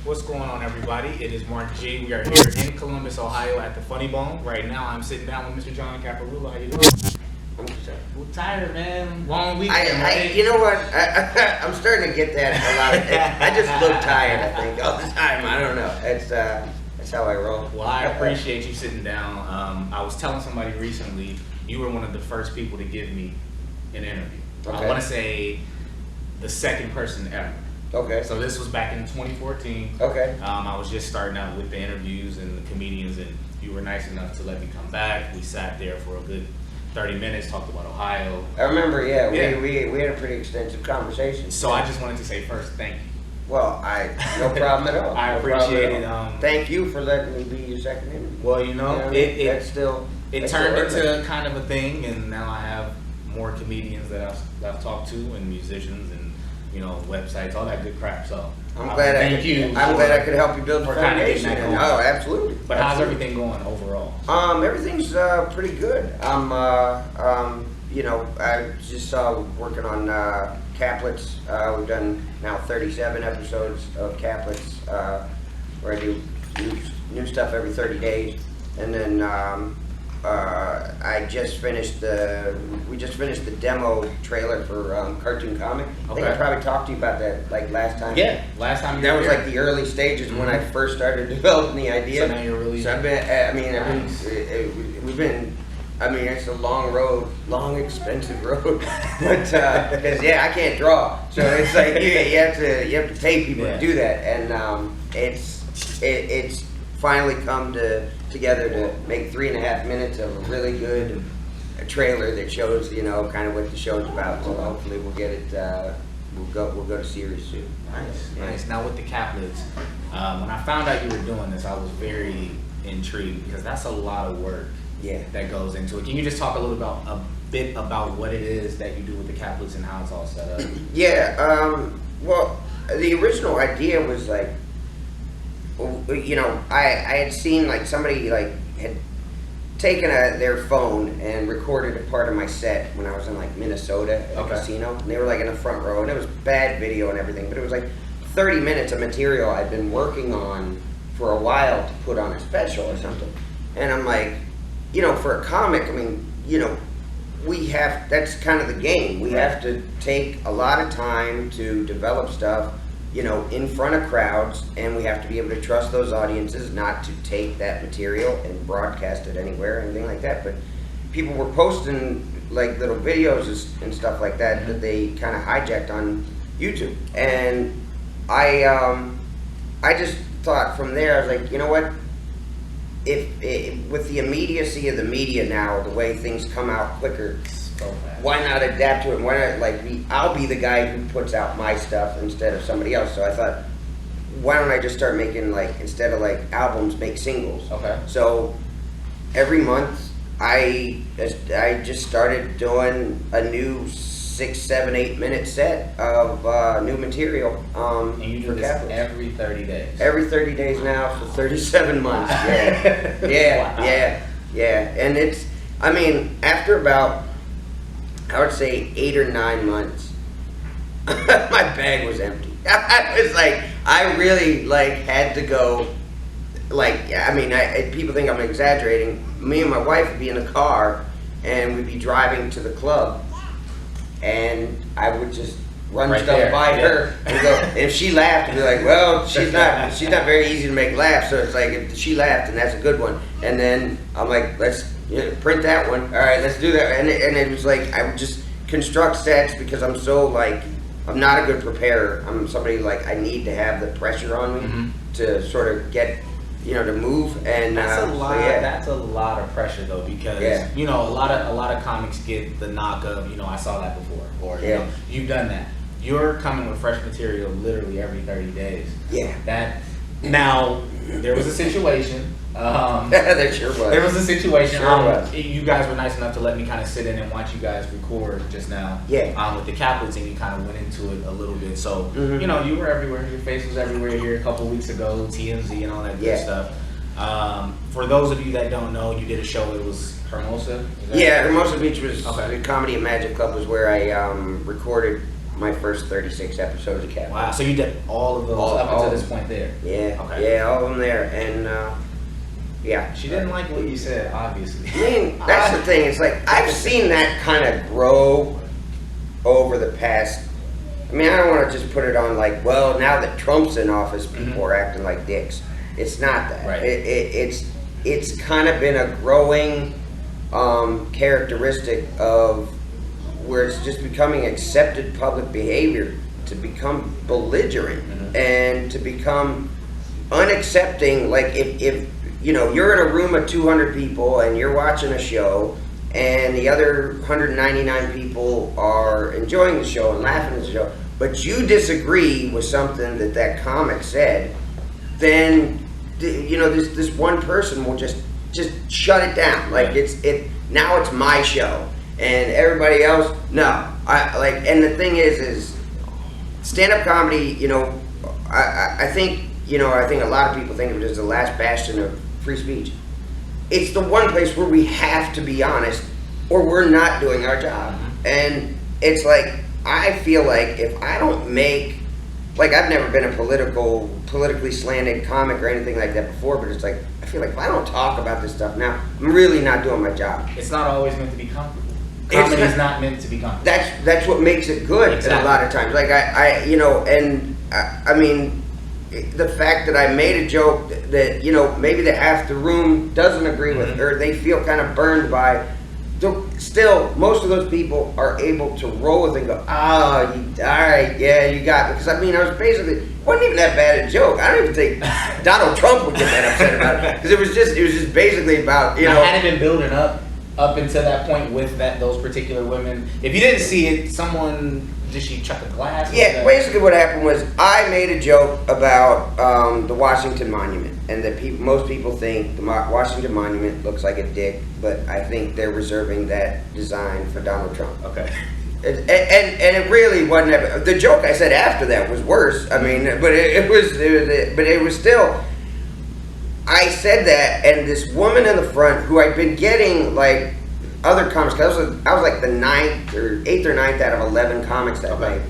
What's going on, everybody? It is Marc G. We are here in Columbus, Ohio at the Funny Bone. Right now, I'm sitting down with Mr. John Caparulo. How you doing? I'm tired, man. Long weekend. You know what? I'm starting to get that a lot. I just look tired, I think, all the time. I don't know. That's how I roll. Well, I appreciate you sitting down. I was telling somebody recently, you were one of the first people to give me an interview. Okay. I want to say the second person ever. Okay. So this was back in 2014. Okay. I was just starting out with the interviews and the comedians, and you were nice enough to let me come back. We sat there for a good 30 minutes, talked about Ohio. I remember, yeah. We had a pretty extensive conversation. So I just wanted to say first, thank you. Well, no problem at all. I appreciate it. Thank you for letting me be your second interview. Well, you know, it turned into kind of a thing, and now I have more comedians that I've talked to, and musicians, and websites, all that good crap. So I'm glad I could help you build a foundation. Oh, absolutely. But how's everything going overall? Everything's pretty good. I just working on Caplets. We've done now 37 episodes of Caplets, where I do new stuff every 30 days, and then we just finished the demo trailer for Cartoon Comic. I think I probably talked to you about that last time. Yeah, last time. That was the early stages when I first started developing the idea. So now you're really. So it's a long road, long expensive road, but because I can't draw, so it's you have to pay people to do that, and it's finally come together to make 3.5 minutes of a really good trailer that shows kind of what the show's about. So hopefully we'll get it. We'll go to series soon. Nice. Now with the Caplets, when I found out you were doing this, I was very intrigued because that's a lot of work. Yeah. That goes into it. Can you just talk a bit about what it is that you do with the Caplets and how it's all set up? Yeah. Well, the original idea was I had seen somebody had taken their phone and recorded a part of my set when I was in Minnesota at a casino, and they were in the front row, and it was bad video and everything, but it was 30 minutes of material I'd been working on for a while to put on a special or something, and I'm for a comic, that's kind of the game. We have to take a lot of time to develop stuff in front of crowds, and we have to be able to trust those audiences not to take that material and broadcast it anywhere or anything like that. But people were posting little videos and stuff like that that they kind of hijacked on YouTube, and I just thought from there, I was you know what? If with the immediacy of the media now, the way things come out quicker, why not adapt to it? Why not I'll be the guy who puts out my stuff instead of somebody else. So I thought, why don't I just start making instead of albums, make singles? Okay. So every month I just started doing a new 6, 7, 8 minute set of new material. And you do this every 30 days? Every 30 days now for 37 months. Yeah. And it's, after about, I would say 8 or 9 months, my bag was empty. I was I really had to go. People think I'm exaggerating. Me and my wife would be in the car, and we'd be driving to the club, and I would just run stuff by her and go. And if she laughed, I'd be well, she's not very easy to make laugh. So it's if she laughed, and that's a good one. And then I'm let's print that one. All right, let's do that. And it was I would just construct sets because I'm so I'm not a good preparer. I'm somebody I need to have the pressure on me to sort of get to move. And that's a lot. That's a lot of pressure though, because a lot of comics get the knock of I saw that before, or you've done that. You're coming with fresh material literally every 30 days. Yeah. Now there was a situation. There sure was. There was a situation. Sure was. You guys were nice enough to let me kind of sit in and watch you guys record just now. Yeah. With the Caplets, and you kind of went into it a little bit. So you were everywhere. Your face was everywhere here a couple of weeks ago. TMZ and all that good stuff. For those of you that don't know, you did a show. It was Hermosa. Hermosa Beach was the Comedy and Magic Club was where I recorded my first 36 episodes of Cap. Wow, so you did all of those up until this point there? Yeah, okay. Yeah, all of them there, and yeah. She didn't like what you said, obviously. I mean, that's the thing, it's like, I've seen that kind of grow over the past, I mean, I don't want to just put it on like, well, now that Trump's in office, people are acting like dicks. It's not that. Right. It's kind of been a growing characteristic of where it's just becoming accepted public behavior to become belligerent and to become unaccepting. Like if you know, you're in a room of 200 people and you're watching a show and the other 199 people are enjoying the show and laughing at the show, but you disagree with something that comic said, then you know this one person will just shut it down. Like now it's my show and everybody else no. And the thing is stand-up comedy, you know, I think a lot of people think of it as the last bastion of free speech. It's the one place where we have to be honest or we're not doing our job. And it's like, I feel like if I don't make, like, I've never been a politically slanted comic or anything like that before, but it's like, I feel like if I don't talk about this stuff now, I'm really not doing my job. It's not always meant to be comfortable. Comedy is not meant to be comfortable. That's what makes it good. Exactly. A lot of times. Like I you know, and I mean, the fact that I made a joke that, you know, maybe half the room doesn't agree with, or they feel kind of burned by, still, most of those people are able to roll with it and go, all right, yeah, you got it. Because, I mean, I was basically, it wasn't even that bad a joke. I don't even think Donald Trump would get that upset about it. Because it was just basically about, you know. I hadn't been building up until that point with those particular women. If you didn't see it, did she chuck a glass? Yeah, basically what happened was I made a joke about the Washington Monument, and that most people think the Washington Monument looks like a dick, but I think they're reserving that design for Donald Trump. Okay. And it really wasn't ever, the joke I said after that was worse. I mean, but it was still. I said that, and this woman in the front who I'd been getting like other comics, cause I was like the 8th or 9th out of 11 comics that night,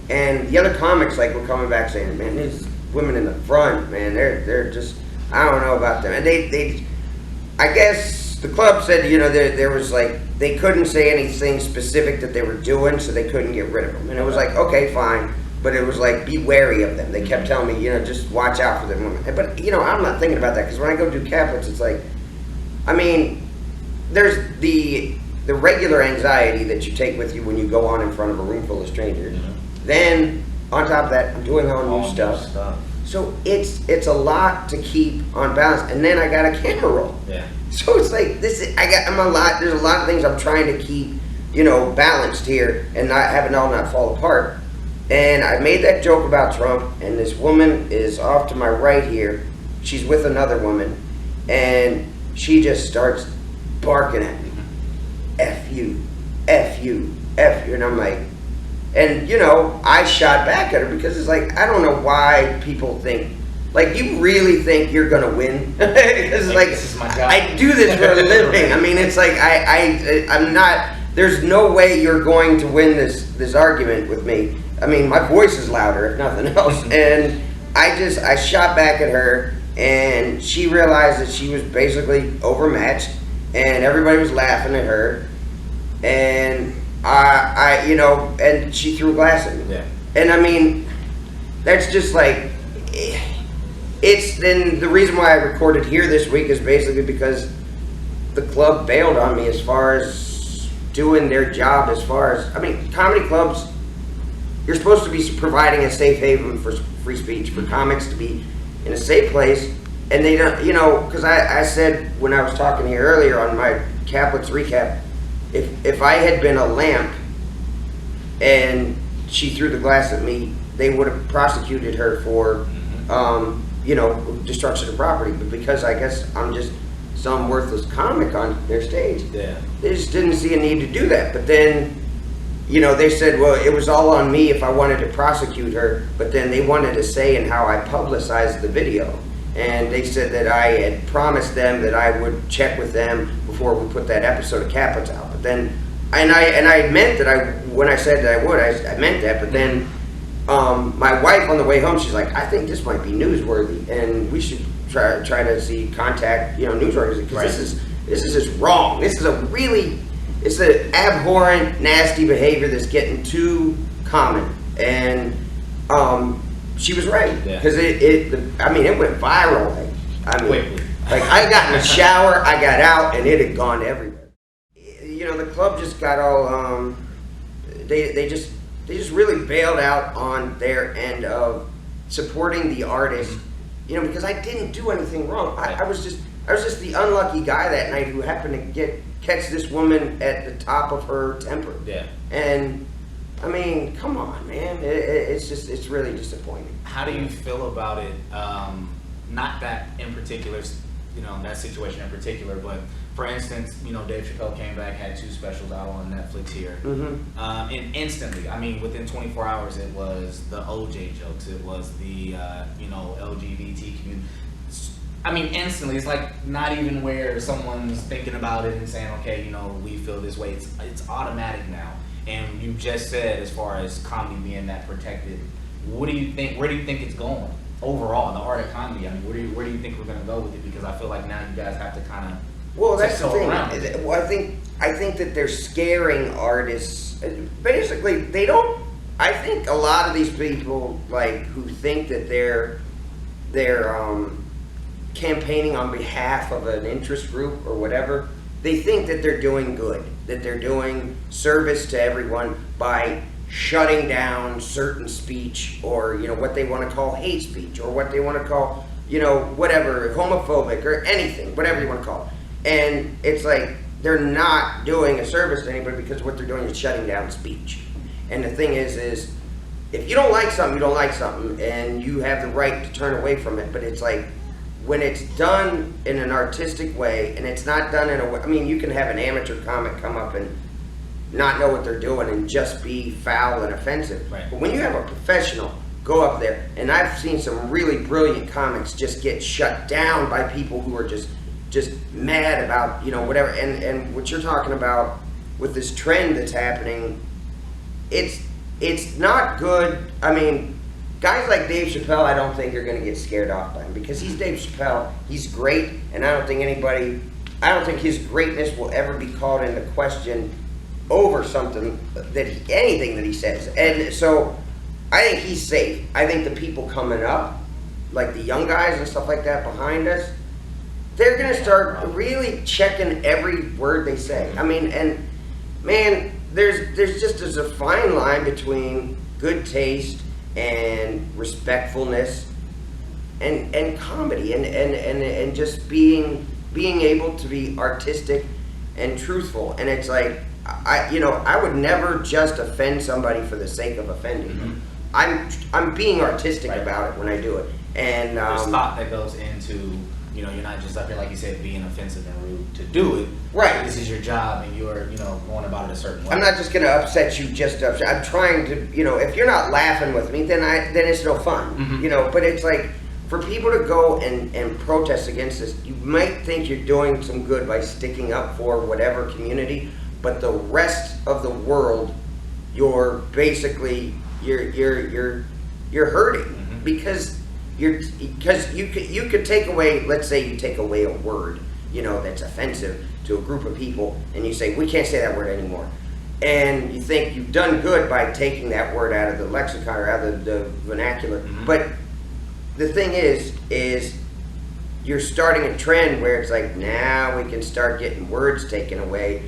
and the other comics like were coming back saying, man, these women in the front, man, they're just, I don't know about them. And they I guess the club said, you know, there was like, they couldn't say anything specific that they were doing, so they couldn't get rid of them. And it was like, okay, fine. But it was like, be wary of them. They kept telling me, you know, just watch out for them women. But, you know, I'm not thinking about that, because when I go do Caplets, it's like, I mean, there's the regular anxiety that you take with you when you go on in front of a room full of strangers. Then, on top of that, I'm doing all new stuff. So it's a lot to keep on balance. And then I got a camera roll. Yeah. So it's like, there's a lot of things I'm trying to keep, you know, balanced here and not have it all not fall apart. And I made that joke about Trump, and this woman is off to my right here. She's with another woman, and she just starts barking at me. F you, F you, F you. And I'm like, and you know, I shot back at her because it's like, I don't know why people think, like, you really think you're gonna win? Because like, this is my job. I do this for a living. I mean, it's like, I'm not, there's no way you're going to win this argument with me. I mean, my voice is louder, if nothing else. And I shot back at her, and she realized that she was basically overmatched, and everybody was laughing at her. And I you know, and she threw glass at me. Yeah. And I mean, that's just like, it's then the reason why I recorded here this week is basically because the club bailed on me as far as doing their job, as far as, I mean, comedy clubs, you're supposed to be providing a safe haven for free speech, for comics to be in a safe place, and they don't, you know, because I said when I was talking here earlier on my Caplets recap, if I had been a lamp and she threw the glass at me, they would have prosecuted her for, you know, destruction of property. But because I guess I'm just some worthless comic on their stage, they just didn't see a need to do that. But then, you know, they said, well, it was all on me if I wanted to prosecute her, but then they wanted a say in how I publicized the video. And they said that I had promised them that I would check with them before we put that episode of Caplets out. But then I meant that when I said that I would, I meant that. But then my wife on the way home, she's like, I think this might be newsworthy, and we should try to contact news organizations, because this is just wrong. This is it's an abhorrent, nasty behavior that's getting too common, and she was right, because it went viral. Like I got in the shower, I got out, and it had gone everywhere. The club just got all they just really bailed out on their end of supporting the artist, because I didn't do anything wrong. I was just the unlucky guy that night who happened to catch this woman at the top of her temper. Yeah. And I mean, come on, man. It's really disappointing. How do you feel about it? Not that in particular, that situation in particular, but for instance, Dave Chappelle came back, had 2 specials out on Netflix here, and instantly, within 24 hours, it was the OJ jokes, it was the LGBT community. Instantly, it's like not even where someone's thinking about it and saying, okay, we feel this way. It's automatic now. And you just said, as far as comedy being that protected, what do you think? Where do you think it's going overall, the art of comedy? Where do you think we're going to go with it? Because I feel like now you guys have to kind of. Well, that's the thing. Well, I think that they're scaring artists. Basically, they don't. I think a lot of these people who think that they're campaigning on behalf of an interest group or whatever. They think that they're doing good, that they're doing service to everyone by shutting down certain speech, or what they want to call hate speech, or what they want to call whatever, homophobic or anything, whatever you want to call it. And it's like they're not doing a service to anybody, because what they're doing is shutting down speech. And the thing is if you don't like something, you don't like something, and you have the right to turn away from it. But it's like, when it's done in an artistic way, and it's not done in a way, you can have an amateur comic come up and not know what they're doing and just be foul and offensive. Right. But when you have a professional go up there, and I've seen some really brilliant comics just get shut down by people who are just mad about, whatever. And what you're talking about with this trend that's happening, it's not good. Guys like Dave Chappelle, I don't think are going to get scared off by him, because he's Dave Chappelle. He's great, and I don't think his greatness will ever be called into question over anything that he says. And so I think he's safe. I think the people coming up, like the young guys and stuff like that behind us, they're going to start really checking every word they say. And man, there's a fine line between good taste and respectfulness and comedy and just being able to be artistic and truthful. And it's like, I would never just offend somebody for the sake of offending. I'm being artistic about it when I do it. And there's thought that goes into, you're not just up here, like you said, being offensive and rude to do it. Right. This is your job, and you're, going about it a certain way. I'm not just going to upset you just to upset. I'm trying to, if you're not laughing with me, then it's no fun. But it's like, for people to go and protest against this, you might think you're doing some good by sticking up for whatever community, but the rest of the world, you're basically you're hurting, because you could take away, let's say you take away a word, that's offensive to a group of people, and you say, we can't say that word anymore. And you think you've done good by taking that word out of the lexicon or out of the vernacular. But the thing is you're starting a trend where it's like, now we can start getting words taken away.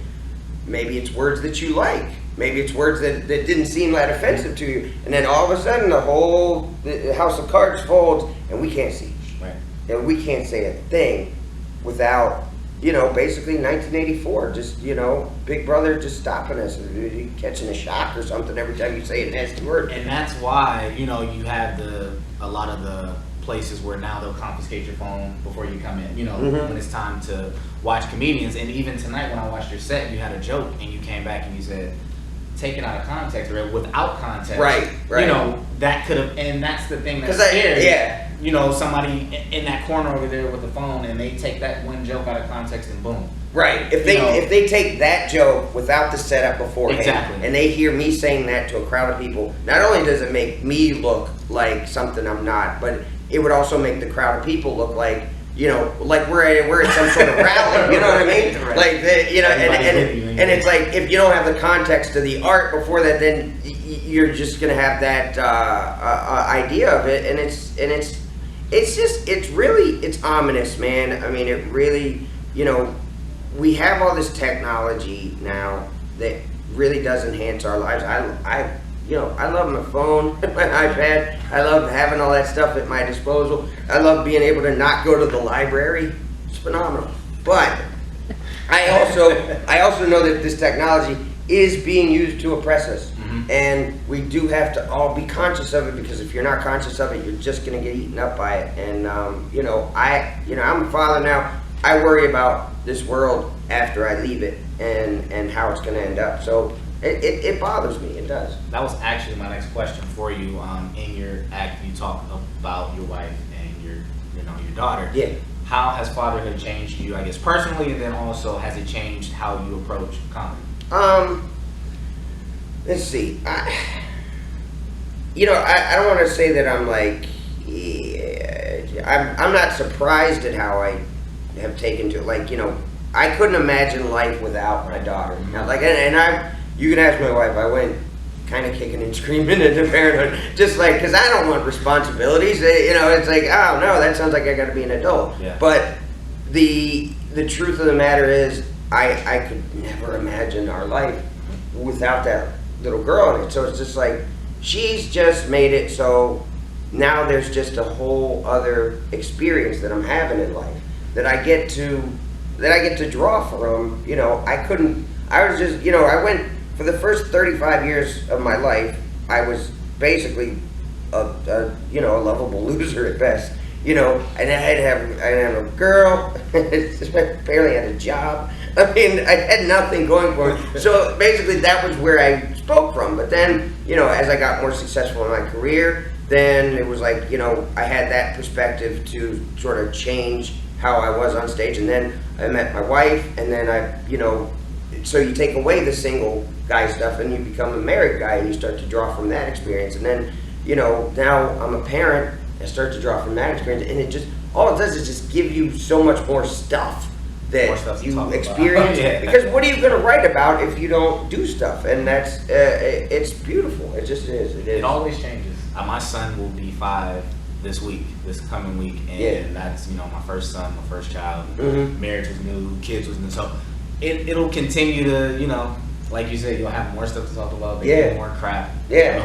Maybe it's words that you like. Maybe it's words that didn't seem that offensive to you. And then all of a sudden the house of cards folds, and we can't see. Right. And we can't say a thing without, basically 1984, just, Big Brother just stopping us, catching a shock or something every time you say a nasty word. And that's why, you have a lot of the places where now they'll confiscate your phone before you come in, when it's time to watch comedians. And even tonight when I watched your set, you had a joke and you came back and you said, taken out of context or without context. Right. That could have, and that's the thing that's scary. Somebody in that corner over there with the phone, and they take that one joke out of context and boom. Right. If they take that joke without the setup beforehand, and they hear me saying that to a crowd of people, not only does it make me look like something I'm not, but it would also make the crowd of people look like, you know, like we're at some sort of rally. You know what I mean? Right. Like and it's like if you don't have the context of the art before that, then you're just gonna have that idea of it, and it's ominous, man. I mean, it really, you know. We have all this technology now that really does enhance our lives. I love my phone, my iPad. I love having all that stuff at my disposal. I love being able to not go to the library. It's phenomenal. But I also know that this technology is being used to oppress us. Mm-hmm. And we do have to all be conscious of it, because if you're not conscious of it, you're just going to get eaten up by it. And I'm a father now. I worry about this world after I leave it and how it's going to end up. So it bothers me. It does. That was actually my next question for you. In your act, you talk about your wife and your daughter. Yeah. How has fatherhood changed you, I guess, personally, and then also has it changed how you approach comedy? Let's see. I don't want to say that I'm like, I'm not surprised at how I have taken to, like, you know, I couldn't imagine life without my daughter. Now, like, you can ask my wife. I went kind of kicking and screaming into parenthood, just like, because I don't want responsibilities. You know, it's like, oh no, that sounds like I got to be an adult. Yeah. But the truth of the matter is, I could never imagine our life without that little girl in it. So it's just like, she's just made it so now there's just a whole other experience that I'm having in life that I get to draw from. You know, I was just, you know, I went, for the first 35 years of my life, I was basically a lovable loser at best. You know, and I didn't have a girl, barely had a job. I mean, I had nothing going for me. So basically that was where I spoke from. But then, you know, as I got more successful in my career, then it was like, you know, I had that perspective to sort of change how I was on stage. And then I met my wife, and then so you take away the single guy stuff and you become a married guy, and you start to draw from that experience. And then, you know, now I'm a parent, I start to draw from that experience, and it just, all it does is just give you so much more stuff that you experience. Yeah. Because what are you going to write about if you don't do stuff? And that's, it's beautiful. It just is. It is. It always changes. My son will be 5 this coming week, and that's, you know, my first son, my first child. Mm-hmm. Marriage was new, kids was new, so it'll continue to, you know, like you said, you'll have more stuff to talk about, more crap. Yeah,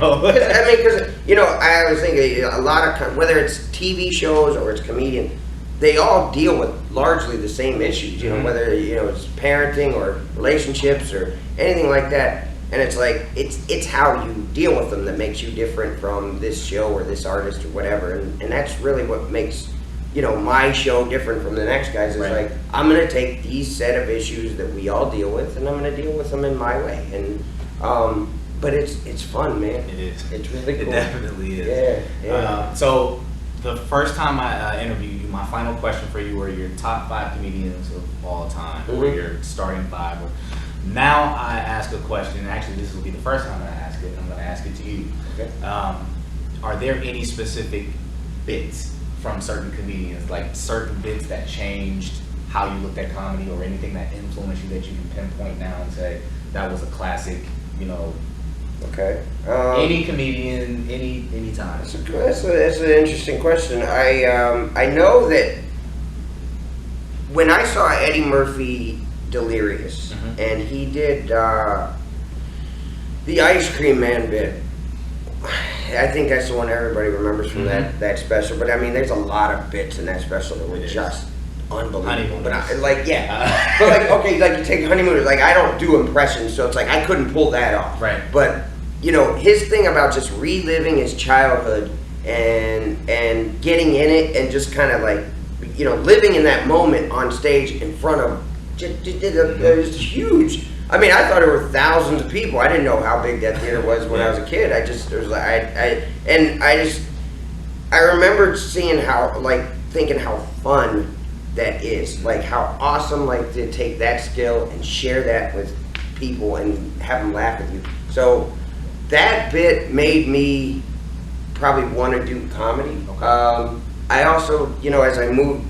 because you know, I was thinking a lot of, whether it's TV shows or it's comedian, they all deal with largely the same issues. You know, whether, you know, it's parenting or relationships or anything like that. And it's like, it's how you deal with them that makes you different from this show or this artist or whatever. And that's really what makes, you know, my show different from the next guy's. It's like, I'm going to take these set of issues that we all deal with, and I'm going to deal with them in my way. And, but it's fun, man. It is. It's really cool. It definitely is. Yeah. So the first time I interviewed you, my final question for you were your top 5 comedians of all time, or your starting 5. Now I ask a question, actually this will be the first time I ask it, I'm going to ask it to you. Okay. Are there any specific bits from certain comedians, like certain bits that changed how you looked at comedy, or anything that influenced you that you can pinpoint now and say, that was a classic, you know? Okay. Any comedian, any time. That's an interesting question. I know that when I saw Eddie Murphy Delirious, and he did the Ice Cream Man bit, I think that's the one everybody remembers from that special. But I mean, there's a lot of bits in that special that were just unbelievable. But but like, okay, like you take Honeymooners, like I don't do impressions, so it's like I couldn't pull that off. Right. But you know, his thing about just reliving his childhood and getting in it and just kind of like, you know, living in that moment on stage in front of it was huge. I mean, I thought there were thousands of people. I didn't know how big that theater was when I was a kid. I remembered seeing how, like, thinking how fun that is. Like how awesome, like to take that skill and share that with people and have them laugh with you. So that bit made me probably want to do comedy. Okay. I also, you know, as I moved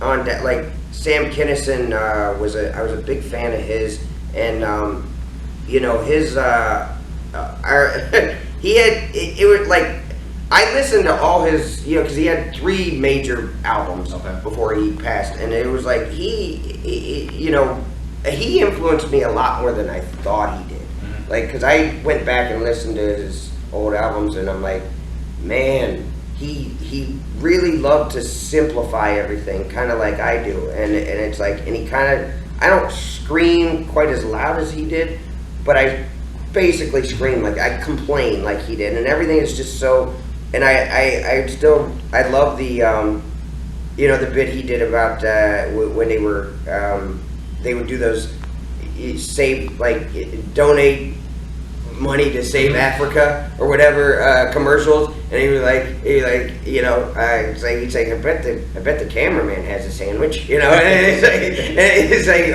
on, that like Sam Kinison I was a big fan of his, and you know his he had it was like I listened to all his, you know, because he had 3 major albums before he passed, and it was like he you know, he influenced me a lot more than I thought he did. Mm-hmm. Like, because I went back and listened to his old albums, and I'm like, man, he really loved to simplify everything, kind of like I do, and it's like, and he kind of, I don't scream quite as loud as he did, but I basically scream like I complain like he did, and everything is just so. And I still love the you know, the bit he did about when they would do those save, like, donate money to save Africa or whatever commercials, and he was like you know, he'd say I bet the cameraman has a sandwich, you know, and it's like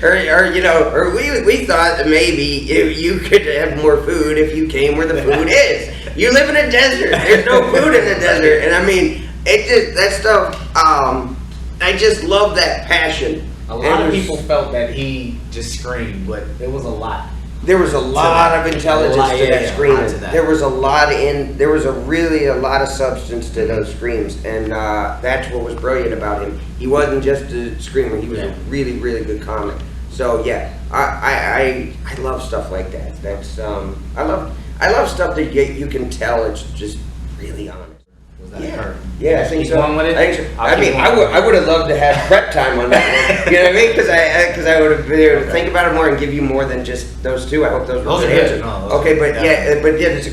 or you know, or we thought that maybe you could have more food if you came where the food is. You live in a desert. There's no food in the desert, and I mean, it just, that stuff. I just love that passion. A lot of people felt that he just screamed, but there was a lot. There was a lot of intelligence to that screaming. There was a lot there was really a lot of substance to those screams, and that's what was brilliant about him. He wasn't just a screamer; he was a really, really good comic. So yeah, I love stuff like that. That's I love stuff that you can tell it's just really honest. Was that her? Yeah, I think so. With it? I think so. I mean, I would have loved to have prep time on that one. You know what I mean? Because I would have been able to think about it more and give you more than just those 2. I hope those were good answers. Okay, but yeah, it's a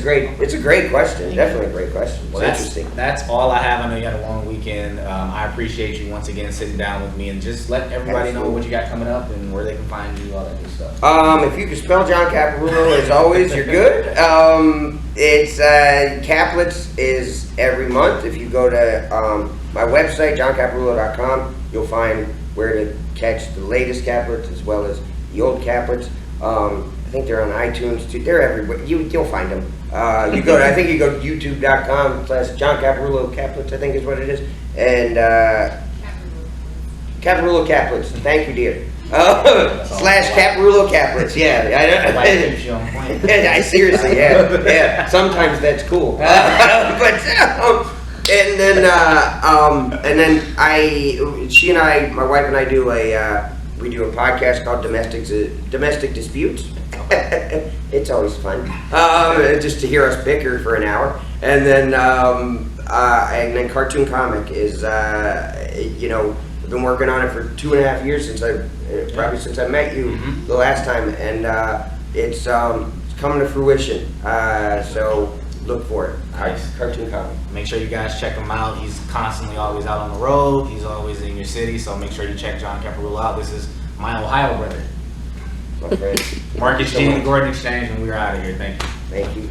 great question. Definitely a great question. Well, it's interesting. That's all I have. I know you had a long weekend. I appreciate you once again sitting down with me, and just let everybody know what you got coming up and where they can find you, all that good stuff. If you can spell John Caparulo, as always, you're good. It's Caplets is every month. If you go to my website, johncaparulo.com, you'll find where to catch the latest Caplets as well as the old Caplets. I think they're on iTunes too. They're everywhere. You'll find them. You go to youtube.com/John Caparulo Caplets, I think is what it is. And Caparulo Caplets. Thank you, dear. /Caparulo Caplets. Yeah, I seriously, yeah. Sometimes that's cool, and then she and I, my wife and I do we do a podcast called Domestic Disputes. It's always fun, just to hear us bicker for an hour, and then Cartoon Comic is you know. Been working on it for 2.5 years since I met you the last time, and it's coming to fruition. So look for it. Nice. Cartoon Comic. Make sure you guys check him out. He's constantly always out on the road. He's always in your city. So make sure you check John Caparulo out. This is my Ohio brother, my friend. Marc G, Gordon Xchange, and we're out of here. Thank you. Thank you.